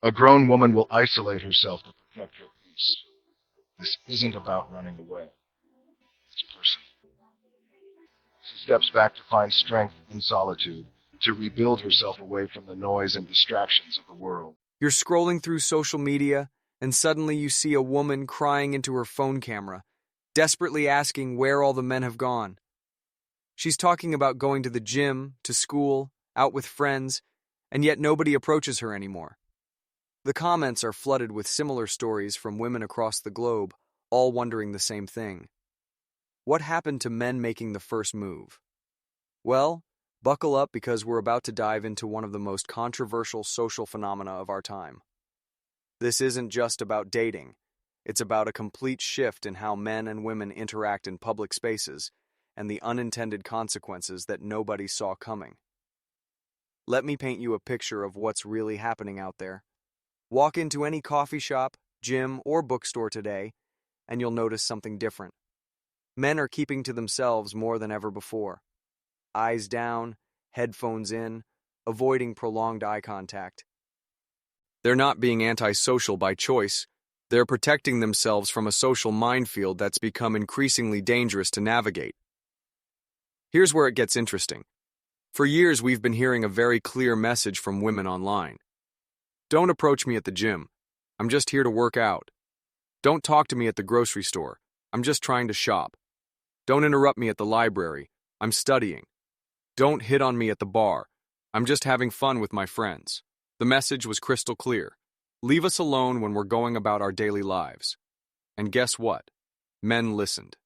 A grown woman will isolate herself to protect her peace. This isn't about running away. It's personal. She steps back to find strength in solitude, to rebuild herself away from the noise and distractions of the world. You're scrolling through social media, and suddenly you see a woman crying into her phone camera, desperately asking where all the men have gone. She's talking about going to the gym, to school, out with friends, and yet nobody approaches her anymore. The comments are flooded with similar stories from women across the globe, all wondering the same thing. What happened to men making the first move? Well, buckle up because we're about to dive into one of the most controversial social phenomena of our time. This isn't just about dating. It's about a complete shift in how men and women interact in public spaces and the unintended consequences that nobody saw coming. Let me paint you a picture of what's really happening out there. Walk into any coffee shop, gym, or bookstore today, and you'll notice something different. Men are keeping to themselves more than ever before. Eyes down, headphones in, avoiding prolonged eye contact. They're not being antisocial by choice. They're protecting themselves from a social minefield that's become increasingly dangerous to navigate. Here's where it gets interesting. For years, we've been hearing a very clear message from women online. Don't approach me at the gym. I'm just here to work out. Don't talk to me at the grocery store. I'm just trying to shop. Don't interrupt me at the library. I'm studying. Don't hit on me at the bar. I'm just having fun with my friends. The message was crystal clear. Leave us alone when we're going about our daily lives. And guess what? Men listened.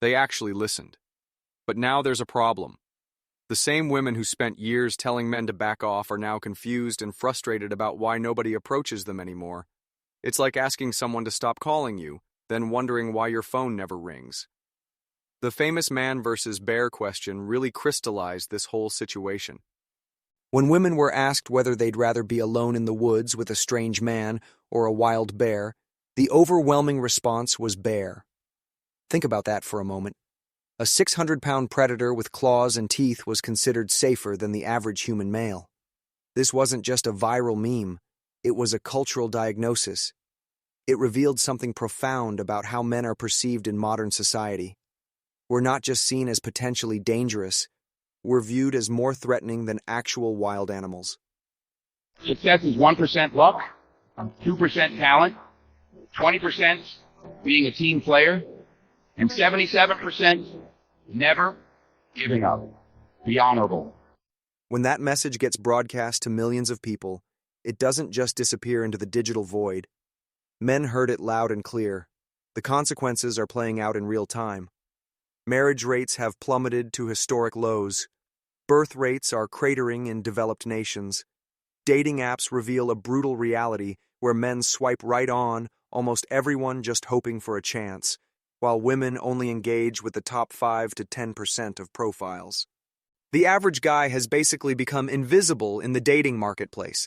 They actually listened. But now there's a problem. The same women who spent years telling men to back off are now confused and frustrated about why nobody approaches them anymore. It's like asking someone to stop calling you, then wondering why your phone never rings. The famous man versus bear question really crystallized this whole situation. When women were asked whether they'd rather be alone in the woods with a strange man or a wild bear, the overwhelming response was bear. Think about that for a moment. A 600-pound predator with claws and teeth was considered safer than the average human male. This wasn't just a viral meme, it was a cultural diagnosis. It revealed something profound about how men are perceived in modern society. We're not just seen as potentially dangerous, we're viewed as more threatening than actual wild animals. Success is 1% luck, 2% talent, 20% being a team player, and 77% never giving up. Be honorable. When that message gets broadcast to millions of people, it doesn't just disappear into the digital void. Men heard it loud and clear. The consequences are playing out in real time. Marriage rates have plummeted to historic lows. Birth rates are cratering in developed nations. Dating apps reveal a brutal reality where men swipe right on almost everyone just hoping for a chance, while women only engage with the top 5 to 10% of profiles. The average guy has basically become invisible in the dating marketplace.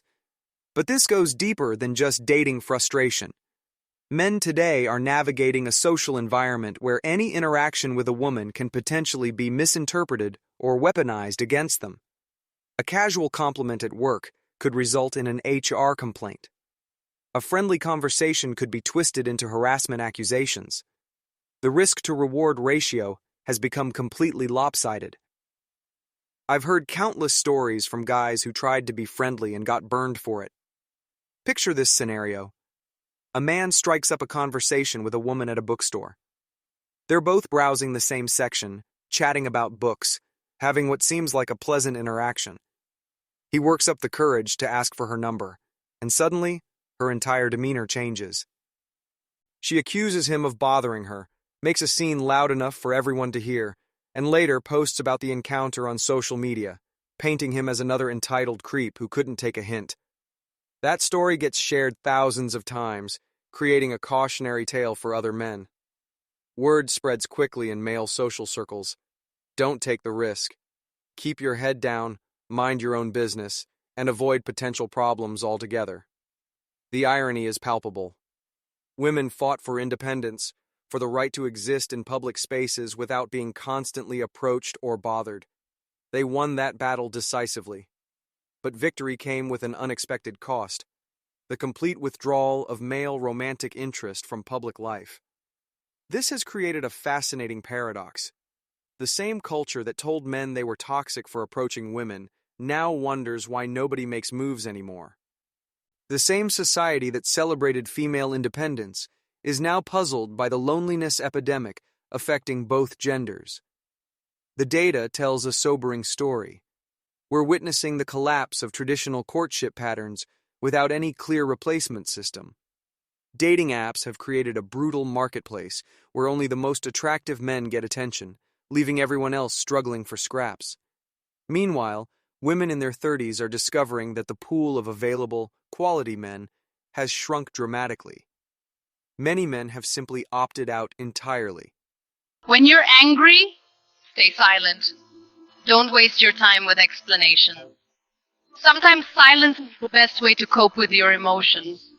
But this goes deeper than just dating frustration. Men today are navigating a social environment where any interaction with a woman can potentially be misinterpreted or weaponized against them. A casual compliment at work could result in an HR complaint. A friendly conversation could be twisted into harassment accusations. The risk-to-reward ratio has become completely lopsided. I've heard countless stories from guys who tried to be friendly and got burned for it. Picture this scenario. A man strikes up a conversation with a woman at a bookstore. They're both browsing the same section, chatting about books, having what seems like a pleasant interaction. He works up the courage to ask for her number, and suddenly, her entire demeanor changes. She accuses him of bothering her, makes a scene loud enough for everyone to hear, and later posts about the encounter on social media, painting him as another entitled creep who couldn't take a hint. That story gets shared thousands of times, creating a cautionary tale for other men. Word spreads quickly in male social circles. Don't take the risk. Keep your head down, mind your own business, and avoid potential problems altogether. The irony is palpable. Women fought for independence, for the right to exist in public spaces without being constantly approached or bothered. They won that battle decisively. But victory came with an unexpected cost. the complete withdrawal of male romantic interest from public life. This has created a fascinating paradox. The same culture that told men they were toxic for approaching women now wonders why nobody makes moves anymore. The same society that celebrated female independence is now puzzled by the loneliness epidemic affecting both genders. The data tells a sobering story. We're witnessing the collapse of traditional courtship patterns without any clear replacement system. Dating apps have created a brutal marketplace where only the most attractive men get attention, leaving everyone else struggling for scraps. Meanwhile, women in their 30s are discovering that the pool of available, quality men has shrunk dramatically. Many men have simply opted out entirely. When you're angry, stay silent. Don't waste your time with explanations. Sometimes silence is the best way to cope with your emotions.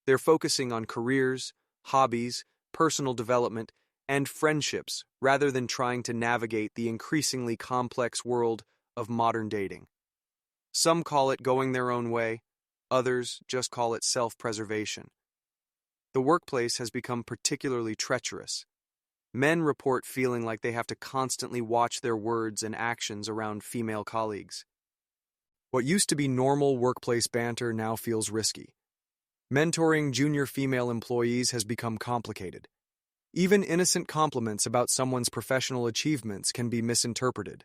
They're focusing on careers, hobbies, personal development, and friendships rather than trying to navigate the increasingly complex world of modern dating. Some call it going their own way, others just call it self-preservation. The workplace has become particularly treacherous. Men report feeling like they have to constantly watch their words and actions around female colleagues. What used to be normal workplace banter now feels risky. Mentoring junior female employees has become complicated. Even innocent compliments about someone's professional achievements can be misinterpreted.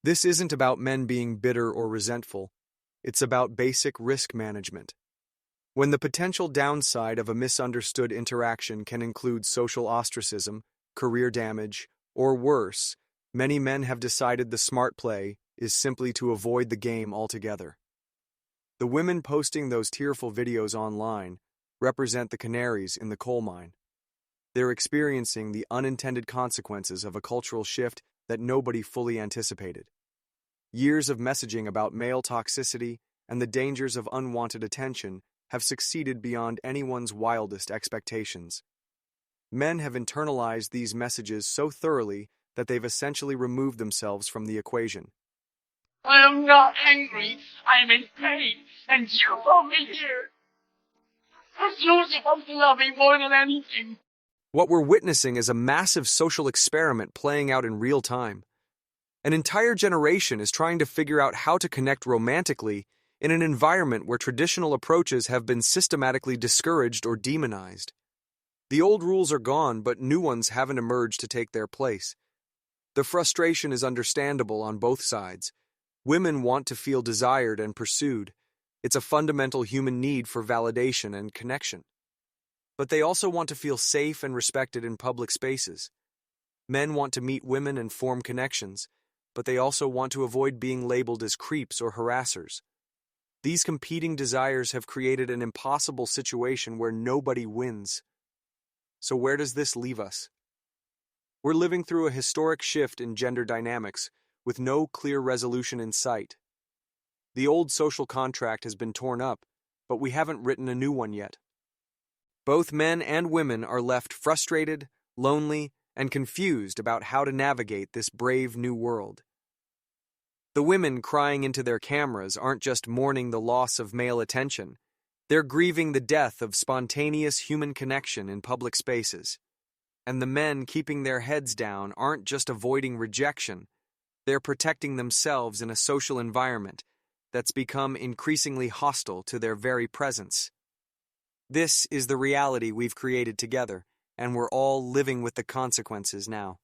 This isn't about men being bitter or resentful. It's about basic risk management. When the potential downside of a misunderstood interaction can include social ostracism, career damage, or worse, many men have decided the smart play is simply to avoid the game altogether. The women posting those tearful videos online represent the canaries in the coal mine. They're experiencing the unintended consequences of a cultural shift that nobody fully anticipated. Years of messaging about male toxicity and the dangers of unwanted attention have succeeded beyond anyone's wildest expectations. Men have internalized these messages so thoroughly that they've essentially removed themselves from the equation. I am not angry. I am in pain. And you brought me here. Because you're supposed to love me more than anything. What we're witnessing is a massive social experiment playing out in real time. An entire generation is trying to figure out how to connect romantically in an environment where traditional approaches have been systematically discouraged or demonized. The old rules are gone, but new ones haven't emerged to take their place. The frustration is understandable on both sides. Women want to feel desired and pursued. It's a fundamental human need for validation and connection. But they also want to feel safe and respected in public spaces. Men want to meet women and form connections, but they also want to avoid being labeled as creeps or harassers. These competing desires have created an impossible situation where nobody wins. So where does this leave us? We're living through a historic shift in gender dynamics with no clear resolution in sight. The old social contract has been torn up, but we haven't written a new one yet. Both men and women are left frustrated, lonely, and confused about how to navigate this brave new world. The women crying into their cameras aren't just mourning the loss of male attention. They're grieving the death of spontaneous human connection in public spaces. And the men keeping their heads down aren't just avoiding rejection. They're protecting themselves in a social environment that's become increasingly hostile to their very presence. This is the reality we've created together, and we're all living with the consequences now.